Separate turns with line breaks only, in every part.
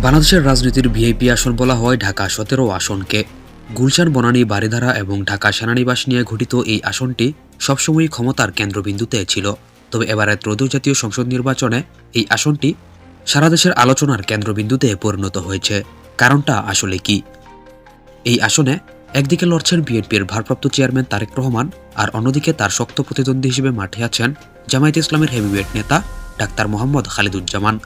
বাংলাদেশের রাজনীতির ভিআইপি আসন বলা হয় ঢাকা ১৭ আসনকে। গুলশান বনানী বারিধারা এবং ঢাকা সেনানিবাস নিয়ে গঠিত এই আসনটি সবসময়ই ক্ষমতার কেন্দ্রবিন্দুতে ছিল। তবে এবারের ত্রয়োদশ জাতীয় সংসদ নির্বাচনে এই আসনটি সারা দেশের আলোচনার কেন্দ্রবিন্দুতে পরিণত হয়েছে। কারণটা আসলে কি? এই আসনে একদিকে লড়ছেন বিএনপির ভারপ্রাপ্ত চেয়ারম্যান তারেক রহমান, আর অন্যদিকে তার শক্ত প্রতিদ্বন্দ্বী হিসেবে মাঠে আছেন জামায়াতে ইসলামের হেভিওয়েট নেতা ডাক্তার মোহাম্মদ খালিদুজ্জামান।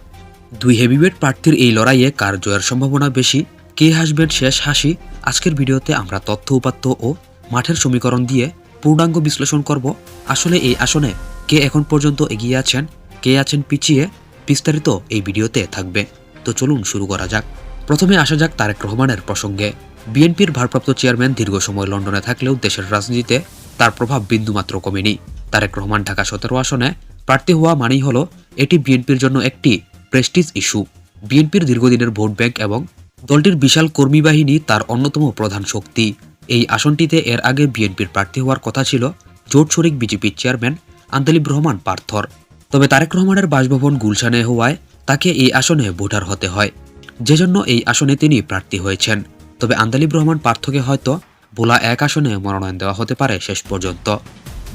দুই হেভিওয়েট প্রার্থীর এই লড়াইয়ে কার জয়ের সম্ভাবনা বেশি, কে হাসবেন শেষ হাসি, আজকের ভিডিওতে আমরা তথ্য উপাত্ত ও মাঠের সমীকরণ দিয়ে পূর্ণাঙ্গ বিশ্লেষণ করব। আসলে এই আসনে কে এখন পর্যন্ত এগিয়ে আছেন, কে আছেন পিছিয়ে, বিস্তারিত এই ভিডিওতে থাকবে। তো চলুন শুরু করা যাক। প্রথমে আসা যাক তারেক রহমানের প্রসঙ্গে। বিএনপির ভারপ্রাপ্ত চেয়ারম্যান দীর্ঘ সময় লন্ডনে থাকলেও দেশের রাজনীতিতে তার প্রভাব বিন্দুমাত্র কমেনি। তারেক রহমান ঢাকা ১৭ আসনে প্রার্থী হওয়া মানেই হলো এটি বিএনপির জন্য একটি প্রেস্টিজ ইস্যু। বিএনপির দীর্ঘদিনের ভোট ব্যাংক এবং দলটির বিশাল কর্মী বাহিনী তার অন্যতম প্রধান শক্তি। এই আসনটিতে এর আগে বিএনপির প্রার্থী হওয়ার কথা ছিল জোট শরিক বিজেপির চেয়ারম্যান আন্দালিব রহমান পার্থর। তবে তারেক রহমানের বাসভবন গুলশানে হওয়ায় তাকে এই আসনে ভোটার হতে হয়, যেজন্য এই আসনে তিনি প্রার্থী হয়েছেন। তবে আন্দালিব রহমান পার্থকে হয়তো বোলা এক আসনে মনোনয়ন দেওয়া হতে পারে শেষ পর্যন্ত।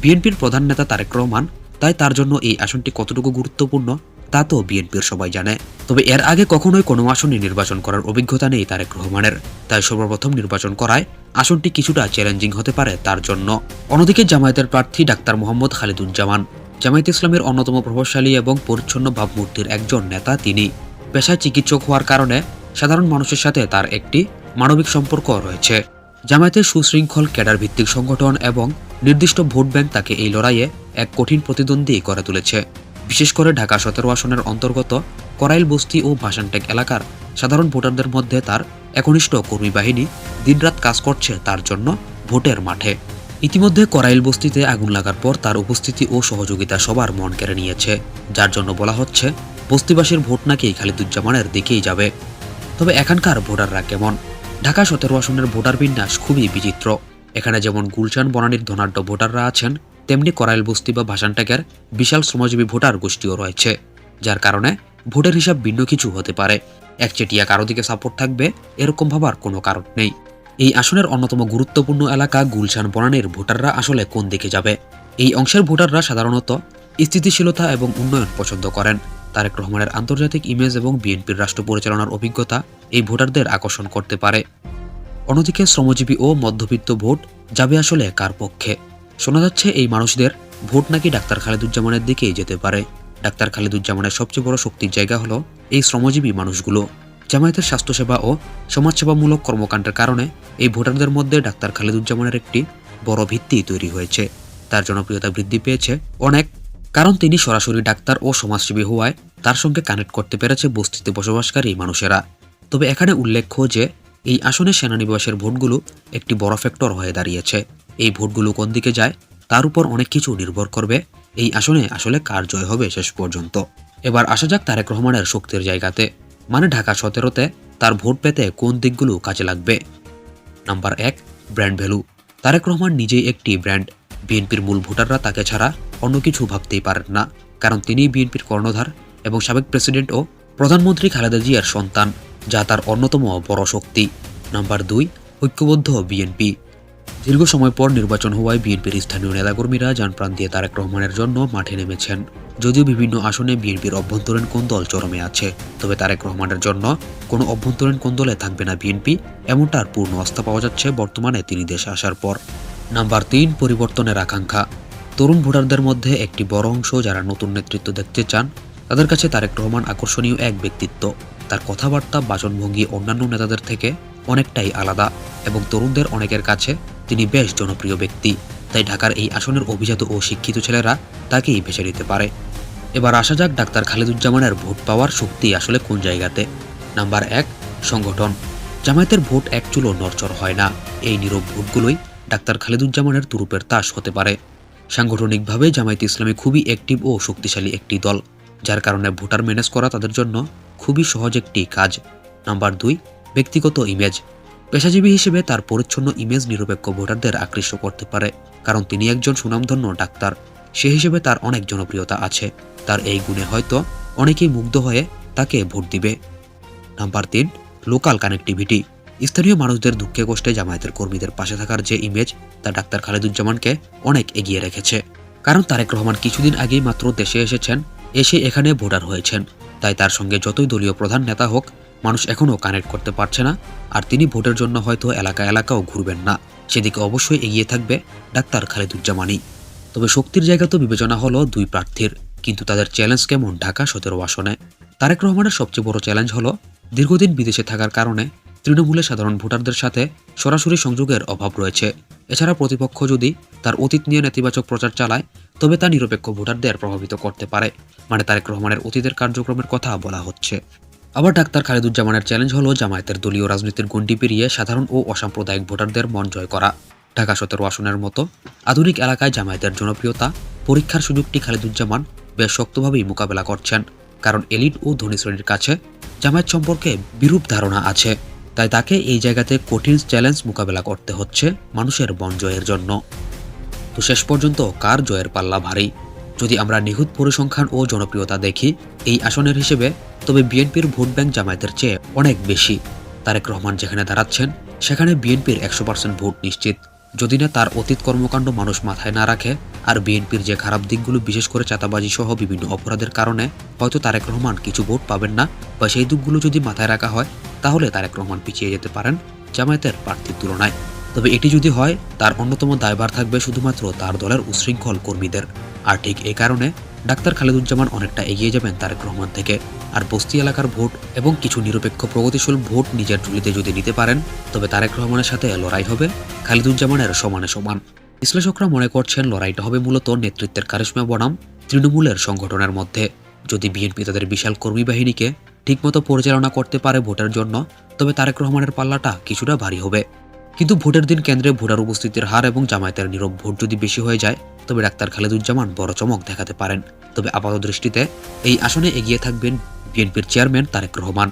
বিএনপির প্রধান নেতা তারেক রহমান, তাই তার জন্য এই আসনটি কতটুকু গুরুত্বপূর্ণ তা তো বিএনপির সবাই জানে। তবে এর আগে কখনোই কোনো আসনে নির্বাচন করার অভিজ্ঞতা নেই তারেক রহমানের, তাই সর্বপ্রথম নির্বাচন করায় আসনটি কিছুটা চ্যালেঞ্জিং হতে পারে তার জন্য। অন্যদিকে জামায়াতের প্রার্থী ডাক্তার মোহাম্মদ খালিদুজ্জামান, জামায়াত ইসলামের অন্যতম প্রভাবশালী এবং পরিচ্ছন্ন ভাবমূর্তির একজন নেতা তিনি। পেশায় চিকিৎসক হওয়ার কারণে সাধারণ মানুষের সাথে তার একটি মানবিক সম্পর্ক রয়েছে। জামায়াতের সুশৃঙ্খল ক্যাডার ভিত্তিক সংগঠন এবং নির্দিষ্ট ভোট ব্যাংক তাকে এই লড়াইয়ে এক কঠিন প্রতিদ্বন্দ্বী করে তুলেছে। বিশেষ করে ঢাকা ১৭ আসনের অন্তর্গত করাইল বস্তি ও ভাসানটেক এলাকার সাধারণ ভোটারদের মধ্যে তার একনিষ্ঠ কর্মী বাহিনী দিনরাত কাজ করছে তার জন্য ভোটের মাঠে। ইতিমধ্যে করাইল বস্তিতে আগুন লাগার পর তার উপস্থিতি ও সহযোগিতা সবার মন কেড়ে নিয়েছে, যার জন্য বলা হচ্ছে বস্তিবাসীর ভোট নাকি খালিদুজ্জামানের দিকেই যাবে। তবে এখানকার ভোটাররা কেমন? ঢাকা ১৭ আসনের ভোটার বিন্যাস খুবই বিচিত্র। এখানে যেমন গুলশান বনানীর ধনাঢ্য ভোটাররা আছেন, তেমনি করাইল বস্তি বা ভাসানটেকের বিশাল শ্রমজীবী ভোটার গোষ্ঠীও রয়েছে, যার কারণে ভোটের হিসাব ভিন্ন কিছু হতে পারে। একচেটিয়া কারো দিকে সাপোর্ট থাকবে এরকম ভাবার কোনো কারণ নেই। এই আসনের অন্যতম গুরুত্বপূর্ণ এলাকা গুলশান বনানীর ভোটাররা আসলে কোন দিকে যাবে? এই অংশের ভোটাররা সাধারণত স্থিতিশীলতা এবং উন্নয়ন পছন্দ করেন। তারেক রহমানের আন্তর্জাতিক ইমেজ এবং বিএনপির রাষ্ট্র পরিচালনার অভিজ্ঞতা এই ভোটারদের আকর্ষণ করতে পারে। অন্যদিকে শ্রমজীবী ও মধ্যবিত্ত ভোট যাবে আসলে কার পক্ষে? শোনা যাচ্ছে এই মানুষদের ভোট নাকি ডাক্তার খালিদুজ্জামানের দিকেই যেতে পারে। ডাক্তার খালিদুজ্জামানের সবচেয়ে বড় শক্তির জায়গা হলো এই শ্রমজীবী মানুষগুলো। জামায়াতের স্বাস্থ্যসেবা ও সমাজসেবামূলক কর্মকাণ্ডের কারণে এই ভোটারদের মধ্যে ডাক্তার খালিদুজ্জামানের একটি বড় ভিত্তি তৈরি হয়েছে। তার জনপ্রিয়তা বৃদ্ধি পেয়েছে অনেক, কারণ তিনি সরাসরি ডাক্তার ও সমাজসেবী হওয়ায় তার সঙ্গে কানেক্ট করতে পেরেছে বস্তিতে বসবাসকারী মানুষেরা। তবে এখানে উল্লেখ্য যে এই আসনে সেনানিবাসের ভোটগুলো একটি বড় ফ্যাক্টর হয়ে দাঁড়িয়েছে। এই ভোটগুলো কোন দিকে যায় তার উপর অনেক কিছু নির্ভর করবে এই আসনে আসলে কার জয় হবে শেষ পর্যন্ত। এবার আসা যাক তারেক রহমানের শক্তির জায়গাতে, মানে ঢাকা ১৭তে তার ভোট পেতে কোন দিকগুলো কাজে লাগবে। Number ১, brand value. Tarique Rahman নিজেই একটি ব্র্যান্ড। বিএনপির মূল ভোটাররা তাকে ছাড়া অন্য কিছু ভাবতেই পারেন না, কারণ তিনি বিএনপির কর্ণধার এবং সাবেক প্রেসিডেন্ট ও প্রধানমন্ত্রী খালেদা জিয়ার সন্তান, যা তার অন্যতম বড় শক্তি। নাম্বার ২, ঐক্যবদ্ধ বিএনপি। দীর্ঘ সময় পর নির্বাচন হওয়ায় বিএনপির স্থানীয় নেতাকর্মীরা জানপ্রাণ দিয়ে তারেক রহমানের জন্য মাঠে নেমেছেন। যদিও বিভিন্ন আসনে বিএনপির অভ্যন্তরীণ কোন্দল চরমে আছে, তবে তারেক রহমানের জন্য কোনো অভ্যন্তরীণ কোন্দলে থাকবে না বিএনপি, এমনটার পূর্ণ আস্থা পাওয়া যাচ্ছে বর্তমানে তিনি দেশে আসার পর। নাম্বার ৩, পরিবর্তনের আকাঙ্ক্ষা। তরুণ ভোটারদের মধ্যে একটি বড় অংশ যারা নতুন নেতৃত্ব দেখতে চান, তাদের কাছে তারেক রহমান আকর্ষণীয় এক ব্যক্তিত্ব। তার কথাবার্তা, বাচনভঙ্গি অন্যান্য নেতাদের থেকে অনেকটাই আলাদা এবং তরুণদের অনেকের কাছে তিনি বেশ জনপ্রিয় ব্যক্তি। তাই ঢাকার এই আসনের অভিজাত ও শিক্ষিত ছেলেরা তাকেই বেছে নিতে পারে। এবার আসা যাক ডাক্তার খালিদুজ্জামানের ভোট পাওয়ার শক্তি আসলে কোন জায়গাতে। নাম্বার ১, সংগঠন। জামায়াতের ভোট এক চুলো নড়চড় হয় না। এই নীরব ভোটগুলোই ডাক্তার খালিদুজ্জামানের তুরুপের তাস হতে পারে। সাংগঠনিকভাবে জামায়াতে ইসলামী খুবই অ্যাক্টিভ ও শক্তিশালী একটি দল, যার কারণে ভোটার ম্যানেজ করা তাদের জন্য খুবই সহজ একটি কাজ। নাম্বার ২, ব্যক্তিগত ইমেজ। পেশাজীবী হিসেবে তার পরিচ্ছন্ন ইমেজ নিরপেক্ষ ভোটারদের আকৃষ্ট করতে পারে, কারণ তিনি একজন সুনামধন্য ডাক্তার। সে হিসেবে তার অনেক জনপ্রিয়তা আছে। তার এই গুণে হয়তো অনেকেই মুগ্ধ হয়ে তাকে ভোট দিবে। Number 3, local connectivity. স্থানীয় মানুষদের দুঃখে কষ্টে জামায়াতের কর্মীদের পাশে থাকার যে ইমেজ, তা ডাক্তার খালেদুজ্জামানকে অনেক এগিয়ে রেখেছে। কারণ তারেক রহমান কিছুদিন আগেই মাত্র দেশে এসেছেন, এসে এখানে ভোটার হয়েছেন। তাই তার সঙ্গে যতই দলীয় প্রধান নেতা হোক, মানুষ এখনও কানেক্ট করতে পারছে না। আর তিনি ভোটের জন্য হয়তো এলাকা এলাকাও ঘুরবেন না, সেদিকে অবশ্যই এগিয়ে থাকবে ডাক্তার খালেদুজ্জামানই। তবে শক্তির জায়গা তো বিবেচনা হলো 2 প্রার্থীর, কিন্তু তাদের চ্যালেঞ্জ কেমন ঢাকা 17 আসনে? তারেক রহমানের সবচেয়ে বড় চ্যালেঞ্জ হলো দীর্ঘদিন বিদেশে থাকার কারণে তৃণমূলের সাধারণ ভোটারদের সাথে সরাসরি সংযোগের অভাব রয়েছে। এছাড়া প্রতিপক্ষ যদি তার অতীত নিয়ে নেতিবাচক প্রচার চালায়, তবে তা নিরপেক্ষ ভোটারদের প্রভাবিত করতে পারে। মানে তারেক রহমানের অতীতের কার্যক্রমের কথা বলা হচ্ছে। আবার ডাক্তার খালেদুজ্জামানের চ্যালেঞ্জ হলো জামায়াতের দলীয় রাজনীতির গণ্ডি পেরিয়ে সাধারণ ও অসাম্প্রদায়িক ভোটারদের মন জয় করা। ঢাকা 17 আসনের মতো আধুনিক এলাকায় জামায়াতের জনপ্রিয়তা পরীক্ষার সুযোগটি খালেদুজ্জামান বেশ শক্তভাবেই মোকাবেলা করছেন। কারণ এলিট ও ধনী শ্রেণীর কাছে জামায়াত সম্পর্কে বিরূপ ধারণা আছে। তাই তাকে এই জায়গাতে কঠিন চ্যালেঞ্জ মোকাবেলা করতে হচ্ছে মানুষের মন জয়ের জন্য। তো শেষ পর্যন্ত কার জয়ের পাল্লা ভারী? যদি আমরা নিখুঁত পরিসংখ্যান ও জনপ্রিয়তা দেখি এই আসনের হিসেবে, তবে বিএনপির ভোট ব্যাংক জামায়াতের চেয়ে অনেক বেশি। তারেক রহমান যেখানে দাঁড়াচ্ছেন সেখানে বিএনপির 100% ভোট নিশ্চিত। যদি না তার অতীত কর্মকাণ্ড মানুষ মাথায় না রাখে, আর বিএনপির যে খারাপ দিকগুলো, বিশেষ করে চাঁদাবাজি সহ বিভিন্ন অপরাধের কারণে হয়তো তারেক রহমান কিছু ভোট পাবেন না, বা সেই দিকগুলো যদি মাথায় রাখা হয়, তাহলে তারেক রহমান পিছিয়ে যেতে পারেন জামায়াতের প্রার্থীর তুলনায়। তবে এটি যদি হয়, তার অন্যতম দায়ভার থাকবে শুধুমাত্র তার দলের উচ্ছৃঙ্খল কর্মীদের। আর ঠিক এই কারণে ডাক্তার খালেদুজ্জামান অনেকটা এগিয়ে যাবেন তারেক রহমান থেকে। আর বস্তি এলাকার ভোট এবং কিছু নিরপেক্ষ প্রগতিশীল ভোট নিজের ঝুলিতে যদি নিতে পারেন, তবে তারেক রহমানের সাথে লড়াই হবে খালেদুজ্জামানের সমানে সমান। বিশ্লেষকরা মনে করছেন লড়াইটা হবে মূলত নেতৃত্বের কারিশমা বনাম তৃণমূলের সংগঠনের মধ্যে। যদি বিএনপি তাদের বিশাল কর্মী বাহিনীকে ঠিকমতো পরিচালনা করতে পারে ভোটের জন্য, তবে তারেক রহমানের পাল্লাটা কিছুটা ভারী হবে। কিন্তু ভোটের দিন কেন্দ্রে ভোটার উপস্থিতির হার এবং জামায়াতের নীরব ভোট যদি বেশি হয়ে যায়, তবে ডাক্তার খালেদুজ্জামান বড় চমক দেখাতে পারেন। তবে আপাত দৃষ্টিতে এই আসনে এগিয়ে থাকবেন বিএনপির চেয়ারম্যান তারেক রহমান।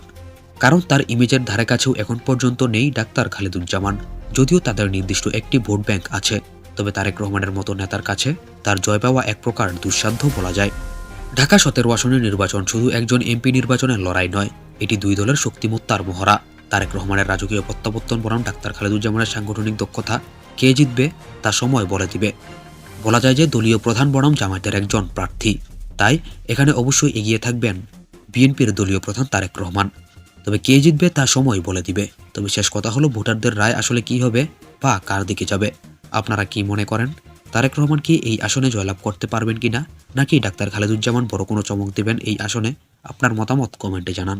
কারণ তার ইমেজের ধারে কাছেও এখন পর্যন্ত নেই ডাক্তার খালেদুজ্জামান। যদিও তাদের নির্দিষ্ট একটি ভোট ব্যাংক আছে, তবে তারেক রহমানের মতো নেতার কাছে তার জয় পাওয়া এক প্রকার দুঃসাধ্য বলা যায়। ঢাকা 17 আসনের নির্বাচন শুধু একজন এমপি নির্বাচনের লড়াই নয়, এটি 2 দলের শক্তিমত্তার মহড়া। তারেক রহমানের রাজকীয় প্রত্যাবর্তন বনাম ডাক্তার খালেদুজ্জামানের সাংগঠনিক দক্ষতা, কে জিতবে তা সময় বলে দিবে। বলা যায় যে দলীয় প্রধান বনাম জামায়াতের একজন প্রার্থী। তাই এখানে অবশ্যই এগিয়ে থাকবেন বিএনপির দলীয় প্রধান তারেক রহমান। তবে কে জিতবে তা সময় বলে দিবে। তবে শেষ কথা হলো, ভোটারদের রায় আসলে কি হবে বা কার দিকে যাবে? আপনারা কি মনে করেন? তারেক রহমান কি এই আসনে জয়লাভ করতে পারবেন কিনা, নাকি ডাক্তার খালেদুজ্জামান বড় কোনো চমক দেবেন এই আসনে? আপনার মতামত কমেন্টে জানান।